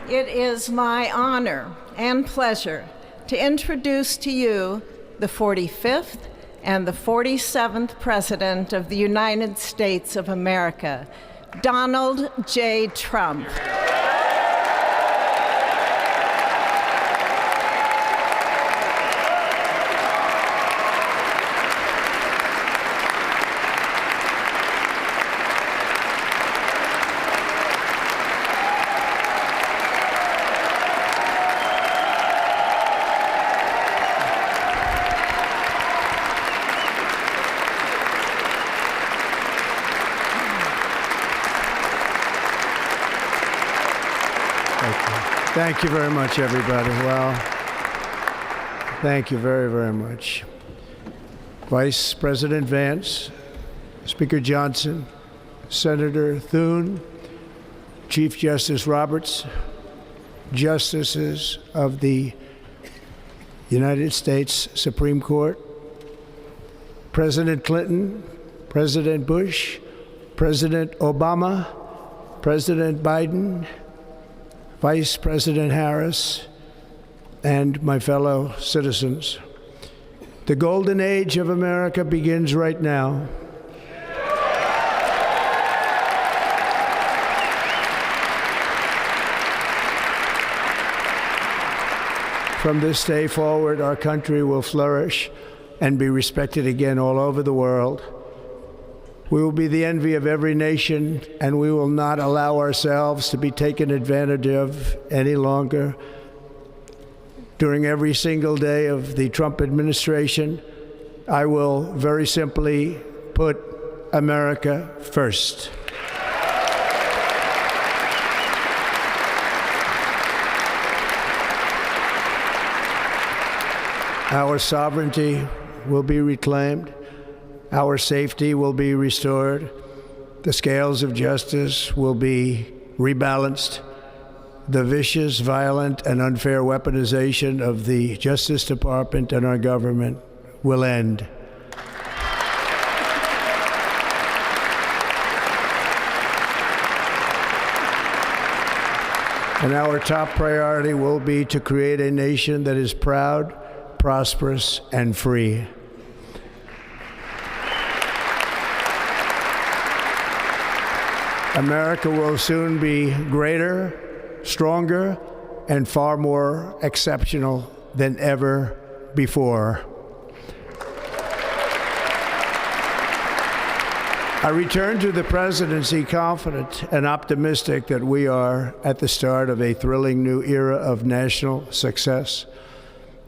It is my honor and pleasure to introduce to you the 45th and the 47th President of the United States of America, Donald J. Trump. Thank you very much, everybody. Well, thank you very, very much. Vice President Vance, Speaker Johnson, Senator Thune, Chief Justice Roberts, Justices of the United States Supreme Court, President Clinton, President Bush, President Obama, President Biden, Vice President Harris, and my fellow citizens. The golden age of America begins right now. From this day forward, our country will flourish and be respected again all over the world. We will be the envy of every nation, and we will not allow ourselves to be taken advantage of any longer. During every single day of the Trump administration, I will very simply put America first. Our sovereignty will be reclaimed. Our safety will be restored. The scales of justice will be rebalanced. The vicious, violent, and unfair weaponization of the Justice Department and our government will end. And our top priority will be to create a nation that is proud, prosperous, and free. America will soon be greater, stronger, and far more exceptional than ever before. I return to the presidency confident and optimistic that we are at the start of a thrilling new era of national success.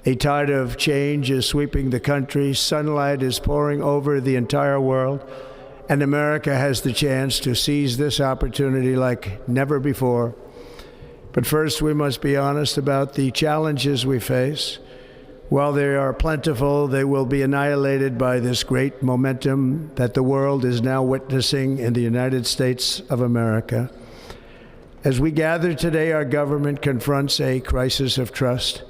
A tide of change is sweeping the country. Sunlight is pouring over the entire world. And America has the chance to seize this opportunity like never before. But first, we must be honest about the challenges we face. While they are plentiful, they will be annihilated by this great momentum that the world is now witnessing in the United States of America. As we gather today, our government confronts a crisis of trust.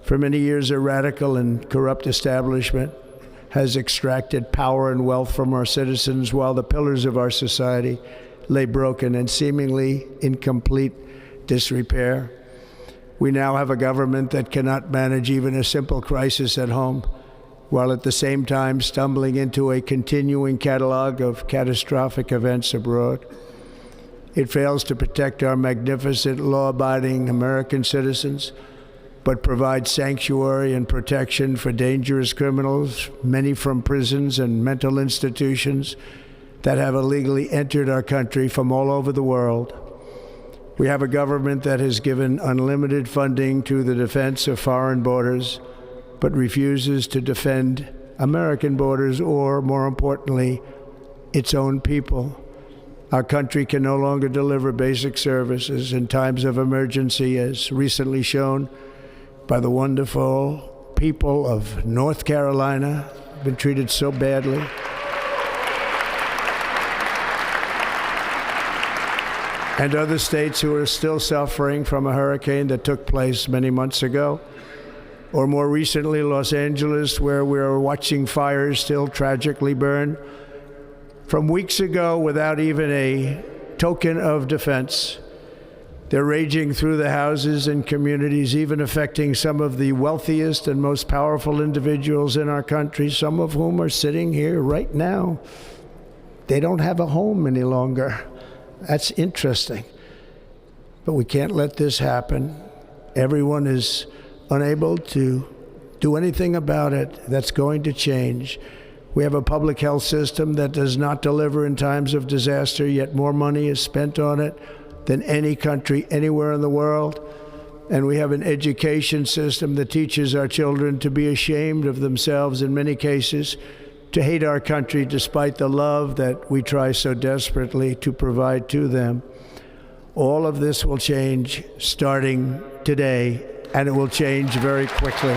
For many years, a radical and corrupt establishment has extracted power and wealth from our citizens while the pillars of our society lay broken and seemingly in complete disrepair. We now have a government that cannot manage even a simple crisis at home, while at the same time stumbling into a continuing catalog of catastrophic events abroad. It fails to protect our magnificent, law-abiding American citizens, but provides sanctuary and protection for dangerous criminals, many from prisons and mental institutions that have illegally entered our country from all over the world. We have a government that has given unlimited funding to the defense of foreign borders, but refuses to defend American borders or, more importantly, its own people. Our country can no longer deliver basic services in times of emergency, as recently shown by the wonderful people of North Carolina, been treated so badly. And other states who are still suffering from a hurricane that took place many months ago. Or more recently, Los Angeles, where we are watching fires still tragically burn from weeks ago without even a token of defense. They're raging through the houses and communities, even affecting some of the wealthiest and most powerful individuals in our country, some of whom are sitting here right now. They don't have a home any longer. That's interesting. But we can't let this happen. Everyone is unable to do anything about it. That's going to change. We have a public health system that does not deliver in times of disaster, yet more money is spent on it than any country anywhere in the world. And we have an education system that teaches our children to be ashamed of themselves in many cases, to hate our country despite the love that we try so desperately to provide to them. All of this will change starting today, and it will change very quickly.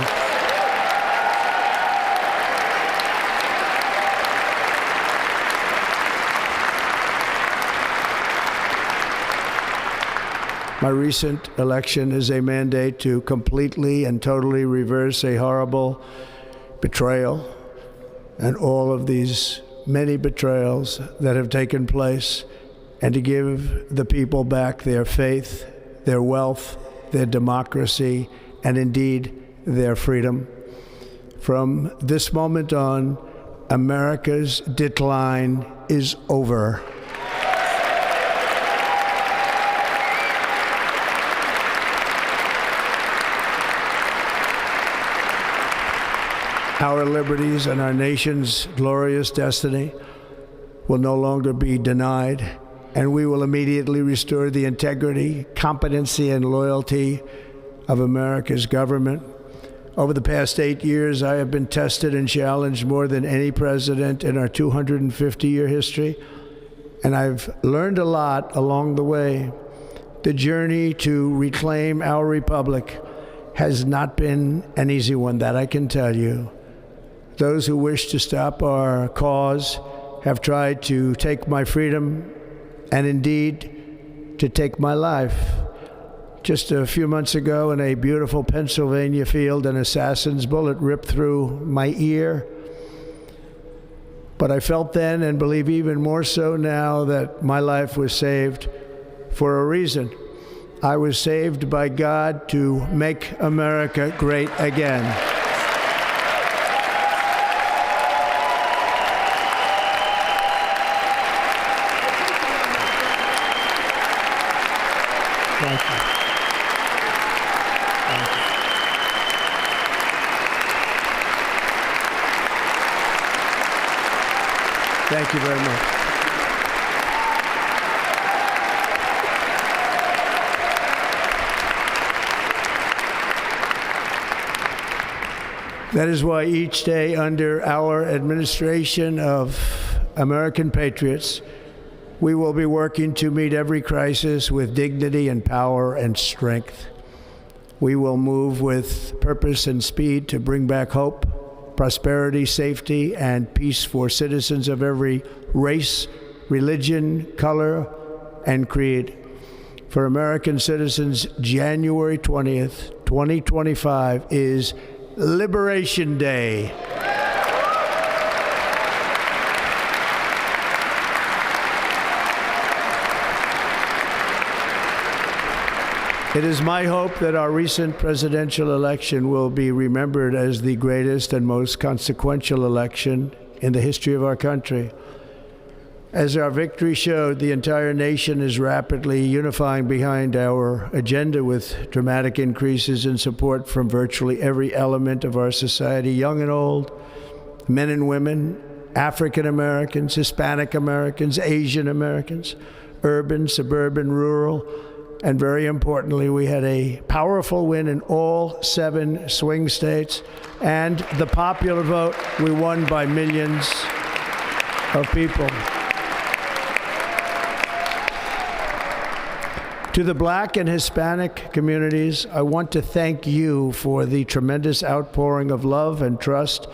My recent election is a mandate to completely and totally reverse a horrible betrayal and all of these many betrayals that have taken place, and to give the people back their faith, their wealth, their democracy, and indeed their freedom. From this moment on, America's decline is over. Our liberties and our nation's glorious destiny will no longer be denied, and we will immediately restore the integrity, competency, and loyalty of America's government. Over the past 8 years, I have been tested and challenged more than any president in our 250-year history, and I've learned a lot along the way. The journey to reclaim our republic has not been an easy one, that I can tell you. Those who wish to stop our cause have tried to take my freedom and indeed to take my life. Just a few months ago in a beautiful Pennsylvania field, an assassin's bullet ripped through my ear. But I felt then, and believe even more so now, that my life was saved for a reason. I was saved by God to make America great again. Thank you. Thank you. Thank you very much. That is why each day under our administration of American patriots, we will be working to meet every crisis with dignity and power and strength. We will move with purpose and speed to bring back hope, prosperity, safety, and peace for citizens of every race, religion, color, and creed. For American citizens, January 20th, 2025 is Liberation Day. It is my hope that our recent presidential election will be remembered as the greatest and most consequential election in the history of our country. As our victory showed, the entire nation is rapidly unifying behind our agenda with dramatic increases in support from virtually every element of our society, young and old, men and women, African Americans, Hispanic Americans, Asian Americans, urban, suburban, rural. And very importantly, we had a powerful win in all 7 swing states. And the popular vote, we won by millions of people. To the Black and Hispanic communities, I want to thank you for the tremendous outpouring of love and trust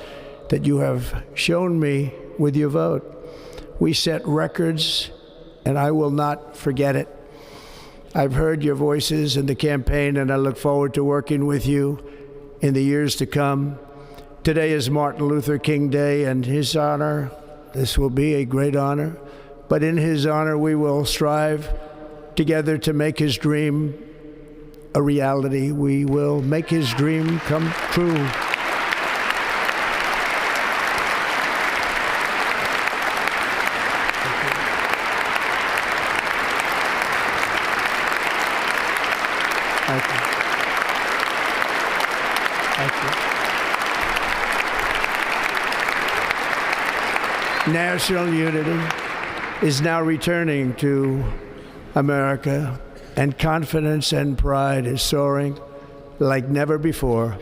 that you have shown me with your vote. We set records, and I will not forget it. I've heard your voices in the campaign, and I look forward to working with you in the years to come. Today is Martin Luther King Day, and his honor, this will be a great honor, but in his honor we will strive together to make his dream a reality. We will make his dream come true. Thank you. Thank you. National unity is now returning to America, and confidence and pride is soaring like never before.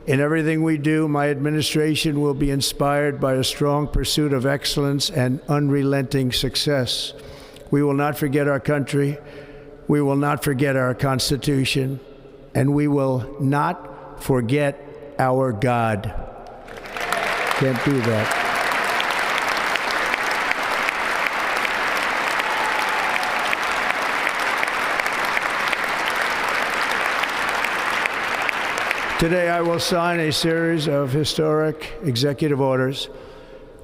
In everything we do, my administration will be inspired by a strong pursuit of excellence and unrelenting success. We will not forget our country. We will not forget our Constitution, and we will not forget our God. Can't do that. Today, I will sign a series of historic executive orders.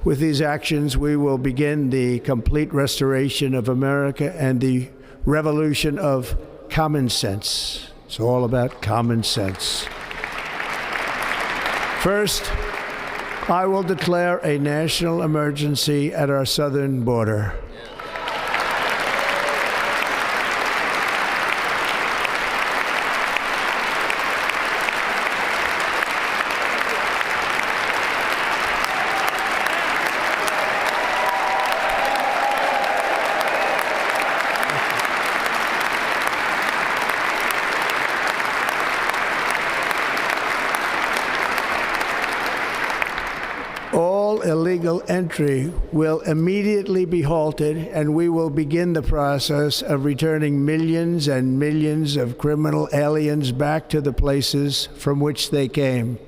With these actions, we will begin the complete restoration of America and the revolution of common sense. It's all about common sense. First, I will declare a national emergency at our southern border. All illegal entry will immediately be halted, and we will begin the process of returning millions and millions of criminal aliens back to the places from which they came.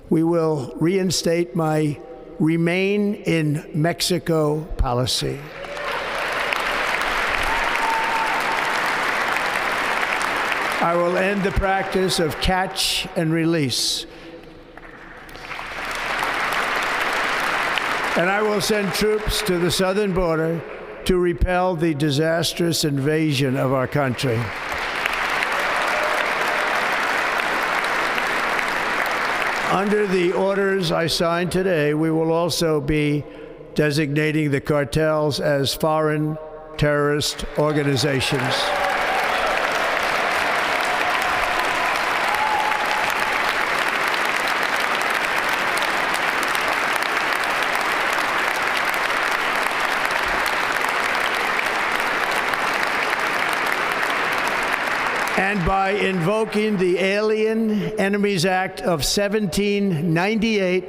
We will reinstate my Remain in Mexico policy. I will end the practice of catch and release. And I will send troops to the southern border to repel the disastrous invasion of our country. Under the orders I signed today, we will also be designating the cartels as foreign terrorist organizations. And by invoking the Alien Enemies Act of 1798,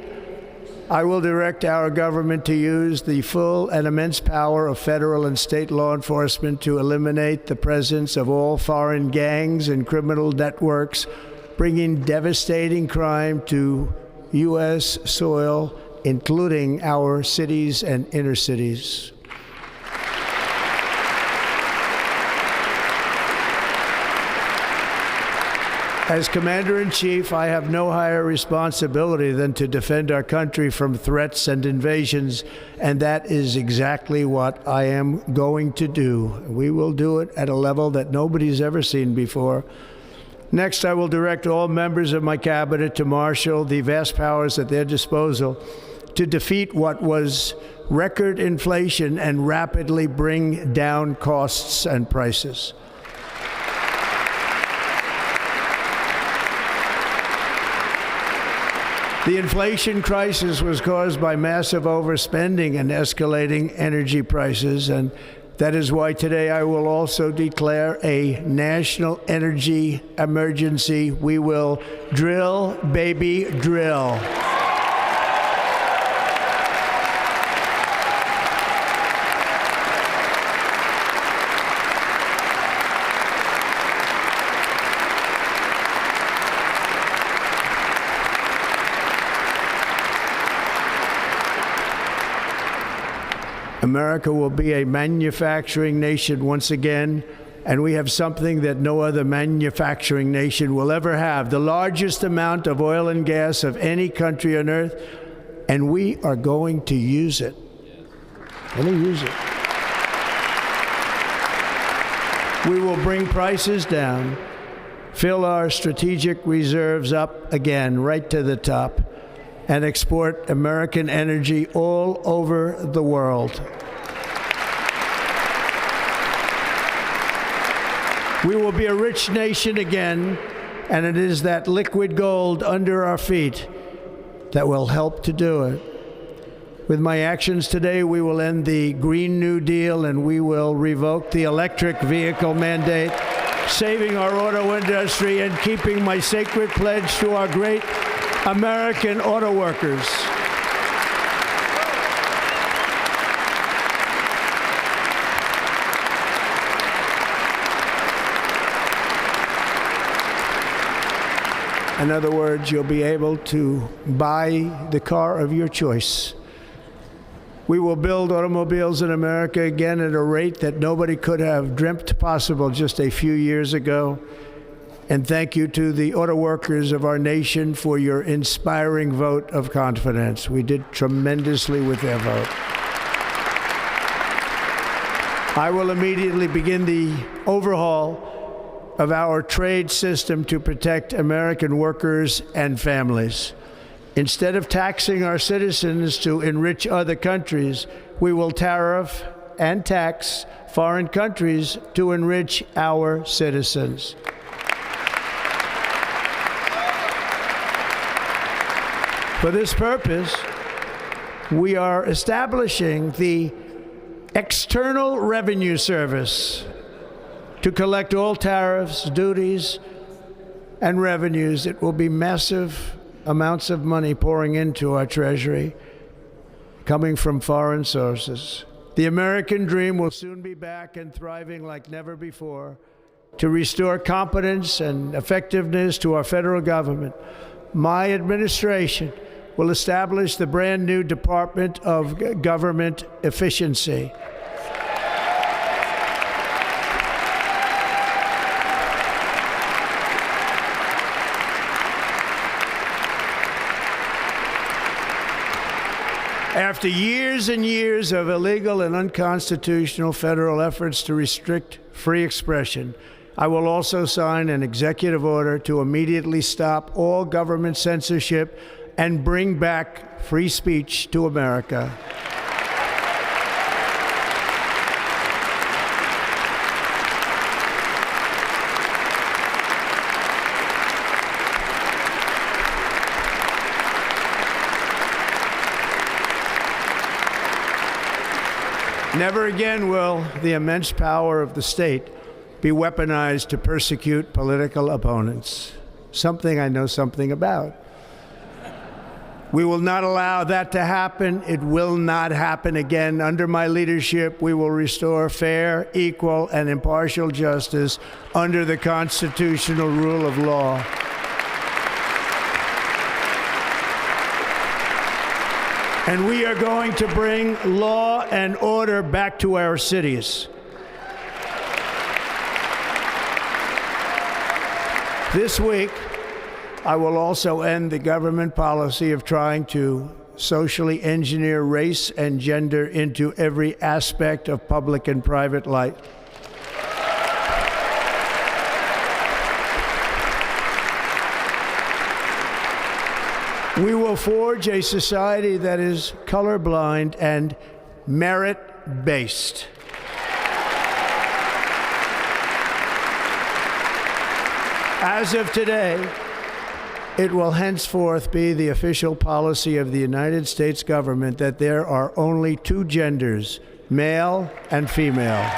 I will direct our government to use the full and immense power of federal and state law enforcement to eliminate the presence of all foreign gangs and criminal networks, bringing devastating crime to U.S. soil, including our cities and inner cities. As Commander-in-Chief, I have no higher responsibility than to defend our country from threats and invasions, and that is exactly what I am going to do. We will do it at a level that nobody's ever seen before. Next, I will direct all members of my cabinet to marshal the vast powers at their disposal to defeat what was record inflation and rapidly bring down costs and prices. The inflation crisis was caused by massive overspending and escalating energy prices, and that is why today I will also declare a national energy emergency. We will drill, baby, drill. America will be a manufacturing nation once again, and we have something that no other manufacturing nation will ever have, the largest amount of oil and gas of any country on earth, and we are going to use it. We're going to use it. We will bring prices down, fill our strategic reserves up again, right to the top, and export American energy all over the world. We will be a rich nation again, and it is that liquid gold under our feet that will help to do it. With my actions today, we will end the Green New Deal and we will revoke the electric vehicle mandate, saving our auto industry and keeping my sacred pledge to our great American auto workers. In other words, you'll be able to buy the car of your choice. We will build automobiles in America again at a rate that nobody could have dreamt possible just a few years ago. And thank you to the auto workers of our nation for your inspiring vote of confidence. We did tremendously with their vote. I will immediately begin the overhaul of our trade system to protect American workers and families. Instead of taxing our citizens to enrich other countries, we will tariff and tax foreign countries to enrich our citizens. For this purpose, we are establishing the External Revenue Service to collect all tariffs, duties, and revenues. It will be massive amounts of money pouring into our treasury, coming from foreign sources. The American dream will soon be back and thriving like never before. To restore competence and effectiveness to our federal government, my administration will establish the brand new Department of Government Efficiency. After years and years of illegal and unconstitutional federal efforts to restrict free expression, I will also sign an executive order to immediately stop all government censorship and bring back free speech to America. Never again will the immense power of the state be weaponized to persecute political opponents, something I know something about. We will not allow that to happen. It will not happen again. Under my leadership, we will restore fair, equal, and impartial justice under the constitutional rule of law. And we are going to bring law and order back to our cities. This week, I will also end the government policy of trying to socially engineer race and gender into every aspect of public and private life. We will forge a society that is colorblind and merit-based. As of today, it will henceforth be the official policy of the United States government that there are only two genders, male and female.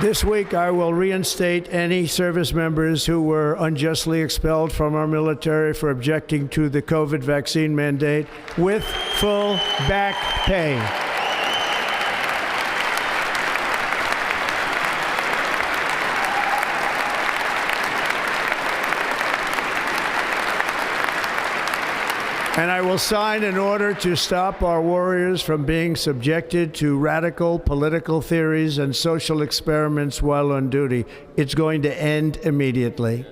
This week, I will reinstate any service members who were unjustly expelled from our military for objecting to the COVID vaccine mandate with full back pay. And I will sign an order to stop our warriors from being subjected to radical political theories and social experiments while on duty. It's going to end immediately.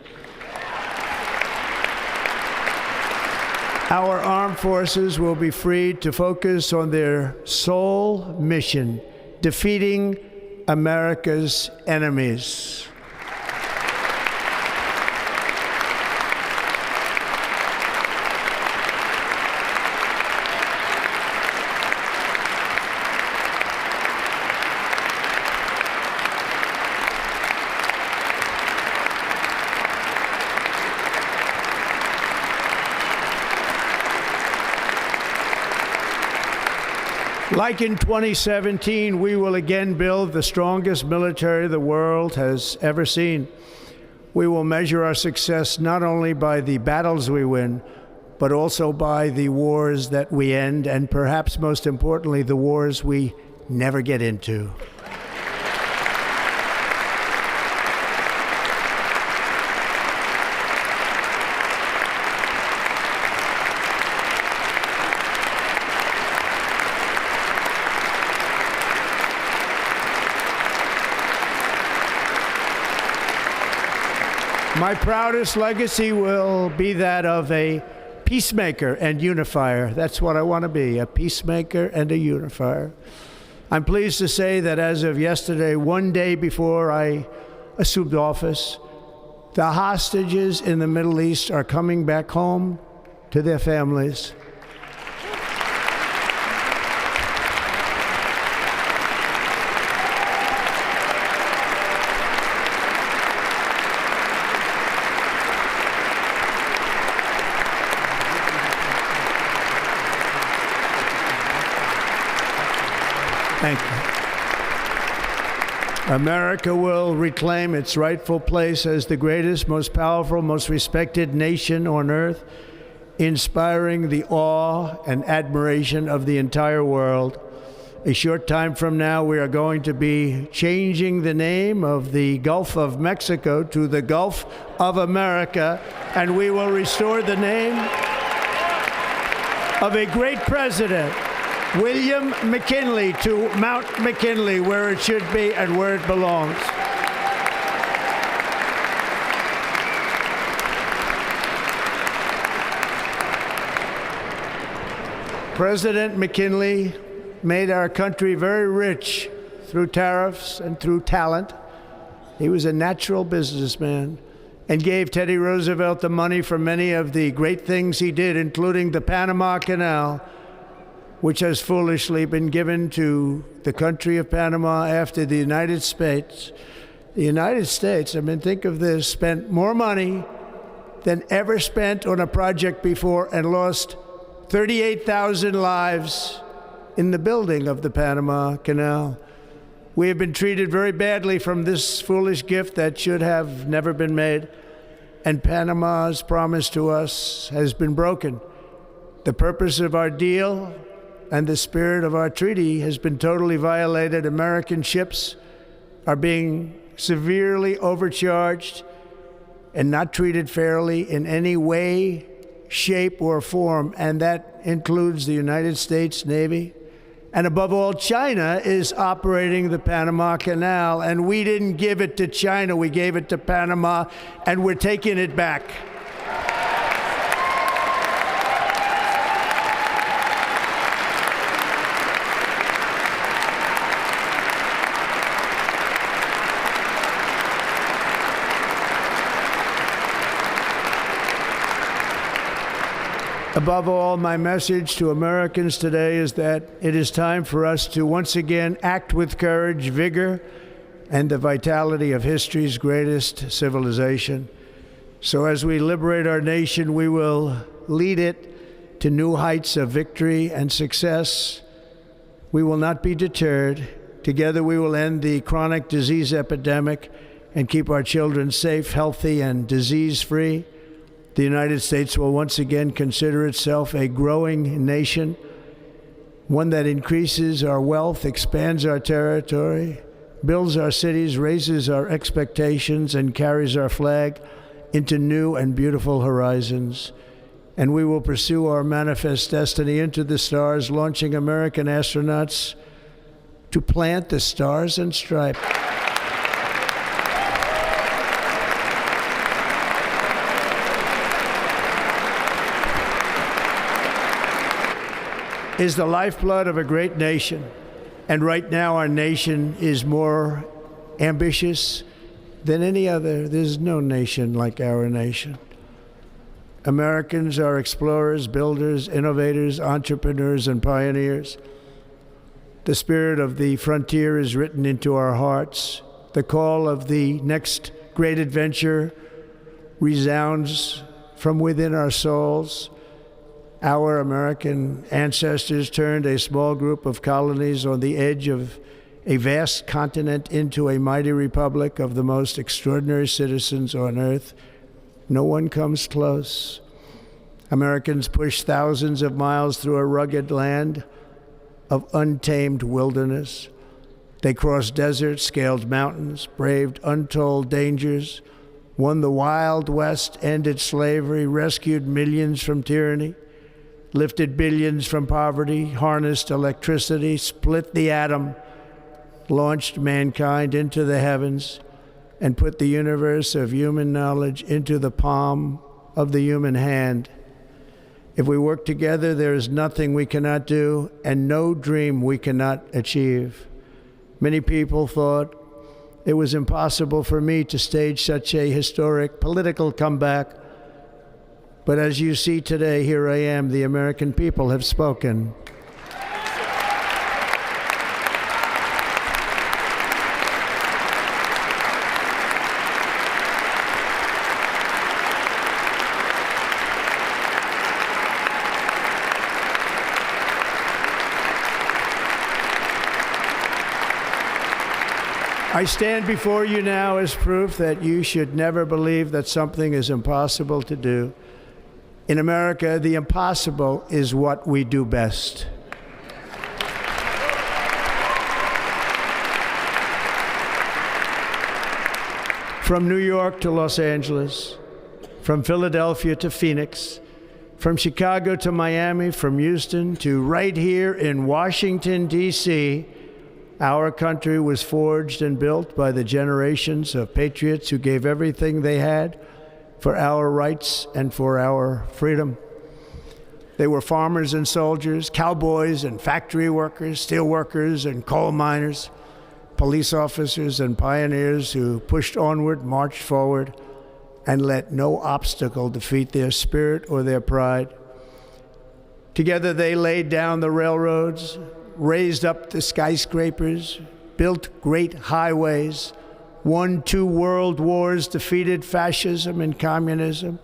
Our armed forces will be freed to focus on their sole mission, defeating America's enemies. Like in 2017, we will again build the strongest military the world has ever seen. We will measure our success not only by the battles we win, but also by the wars that we end, and perhaps most importantly, the wars we never get into. My proudest legacy will be that of a peacemaker and unifier. That's what I want to be, a peacemaker and a unifier. I'm pleased to say that as of yesterday, one day before I assumed office, the hostages in the Middle East are coming back home to their families. Thank you. America will reclaim its rightful place as the greatest, most powerful, most respected nation on earth, inspiring the awe and admiration of the entire world. A short time from now, we are going to be changing the name of the Gulf of Mexico to the Gulf of America, and we will restore the name of a great president, William McKinley, to Mount McKinley, where it should be and where it belongs. President McKinley made our country very rich through tariffs and through talent. He was a natural businessman and gave Teddy Roosevelt the money for many of the great things he did, including the Panama Canal, which has foolishly been given to the country of Panama after the United States. The United States, I mean, think of this, spent more money than ever spent on a project before and lost 38,000 lives in the building of the Panama Canal. We have been treated very badly from this foolish gift that should have never been made, and Panama's promise to us has been broken. The purpose of our deal and the spirit of our treaty has been totally violated. American ships are being severely overcharged and not treated fairly in any way, shape, or form, and that includes the United States Navy. And above all, China is operating the Panama Canal, and we didn't give it to China, we gave it to Panama, and we're taking it back. Above all, my message to Americans today is that it is time for us to once again act with courage, vigor, and the vitality of history's greatest civilization. So as we liberate our nation, we will lead it to new heights of victory and success. We will not be deterred. Together we will end the chronic disease epidemic and keep our children safe, healthy, and disease-free. The United States will once again consider itself a growing nation, one that increases our wealth, expands our territory, builds our cities, raises our expectations, and carries our flag into new and beautiful horizons. and we will pursue our manifest destiny into the stars, launching American astronauts to plant the stars and stripes. Is the lifeblood of a great nation. And right now our nation is more ambitious than any other. There's no nation like our nation. Americans are explorers, builders, innovators, entrepreneurs, and pioneers. The spirit of the frontier is written into our hearts. The call of the next great adventure resounds from within our souls. Our American ancestors turned a small group of colonies on the edge of a vast continent into a mighty republic of the most extraordinary citizens on earth. No one comes close. Americans pushed thousands of miles through a rugged land of untamed wilderness. They crossed deserts, scaled mountains, braved untold dangers, won the Wild West, ended slavery, rescued millions from tyranny, lifted billions from poverty, harnessed electricity, split the atom, launched mankind into the heavens, and put the universe of human knowledge into the palm of the human hand. If we work together, there is nothing we cannot do and no dream we cannot achieve. Many people thought it was impossible for me to stage such a historic political comeback. But as you see today, here I am. The American people have spoken. I stand before you now as proof that you should never believe that something is impossible to do. In America, the impossible is what we do best. From New York to Los Angeles, from Philadelphia to Phoenix, from Chicago to Miami, from Houston to right here in Washington, D.C., our country was forged and built by the generations of patriots who gave everything they had for our rights and for our freedom. They were farmers and soldiers, cowboys and factory workers, steel workers and coal miners, police officers and pioneers who pushed onward, marched forward, and let no obstacle defeat their spirit or their pride. Together they laid down the railroads, raised up the skyscrapers, built great highways, won 2 world wars, defeated fascism and communism,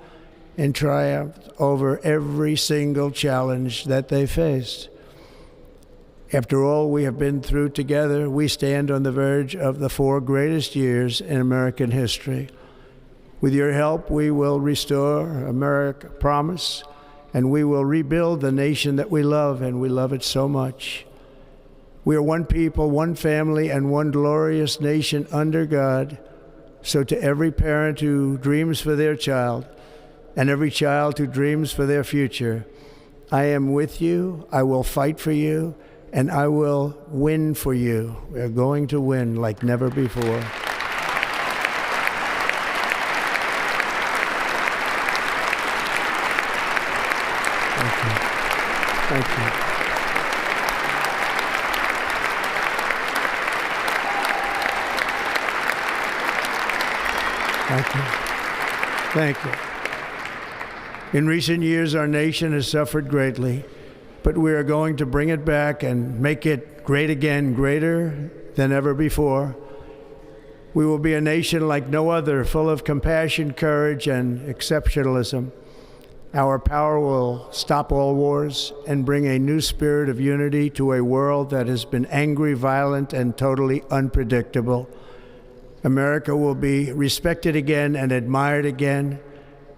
and triumphed over every single challenge that they faced. After all we have been through together, we stand on the verge of the 4 greatest years in American history. With your help, we will restore America promise, and we will rebuild the nation that we love, and we love it so much. We are one people, one family, and one glorious nation under God. So to every parent who dreams for their child, and every child who dreams for their future, I am with you, I will fight for you, and I will win for you. We are going to win like never before. Thank you. Thank you. Thank you. Thank you. In recent years, our nation has suffered greatly, but we are going to bring it back and make it great again, greater than ever before. We will be a nation like no other, full of compassion, courage, and exceptionalism. Our power will stop all wars and bring a new spirit of unity to a world that has been angry, violent, and totally unpredictable. America will be respected again and admired again,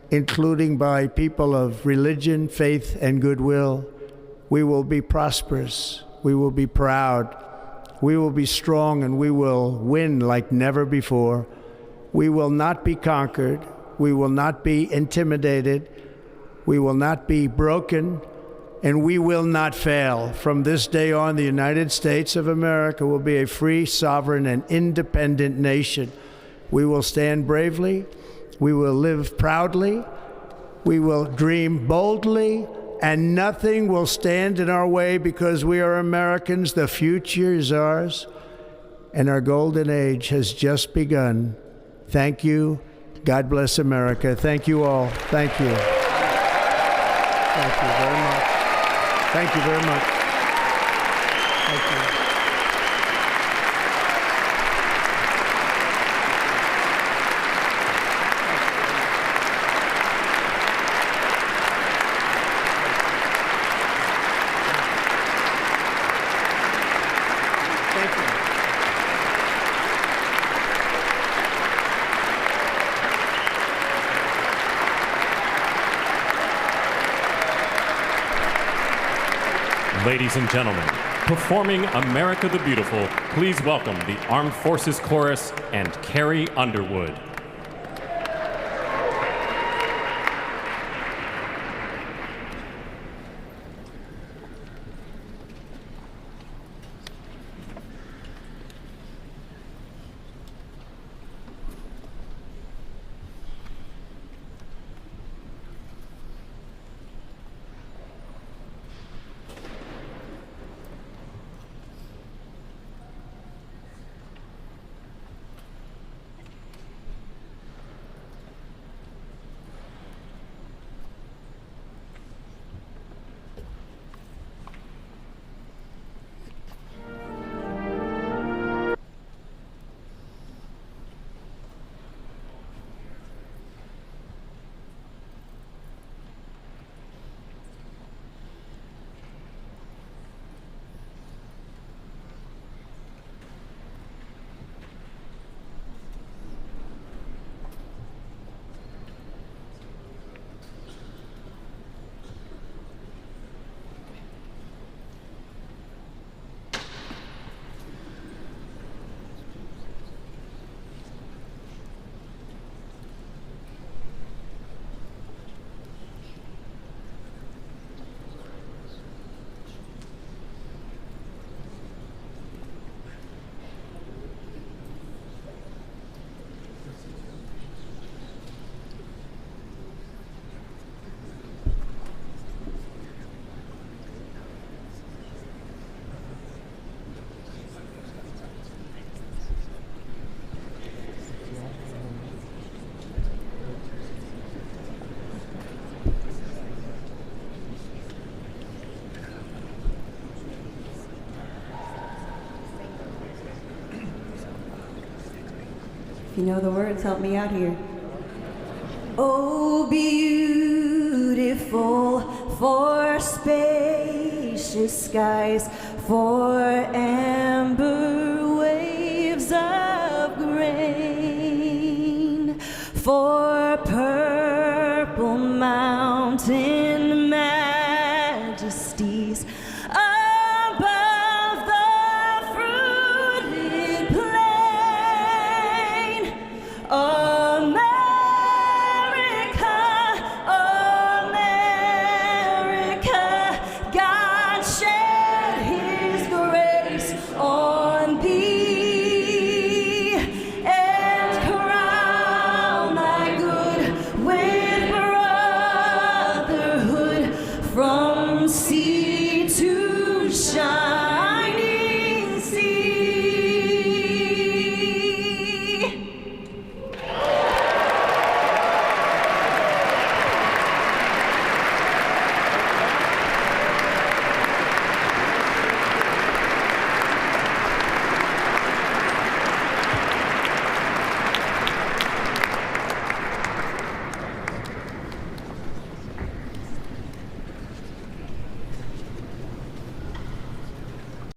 including by people of religion, faith, and goodwill. We will be prosperous. We will be proud. We will be strong, and we will win like never before. We will not be conquered. We will not be intimidated. We will not be broken, and we will not fail. From this day on, the United States of America will be a free, sovereign, and independent nation. We will stand bravely. We will live proudly. We will dream boldly, and nothing will stand in our way because we are Americans. The future is ours, and our golden age has just begun. Thank you. God bless America. Thank you all. Thank you. Thank you very much. Thank you very much. Thank you. Thank you. Ladies and gentlemen, performing America the Beautiful, please welcome the Armed Forces Chorus and Carrie Underwood. If you know the words, help me out here. Oh, beautiful for spacious skies, for amber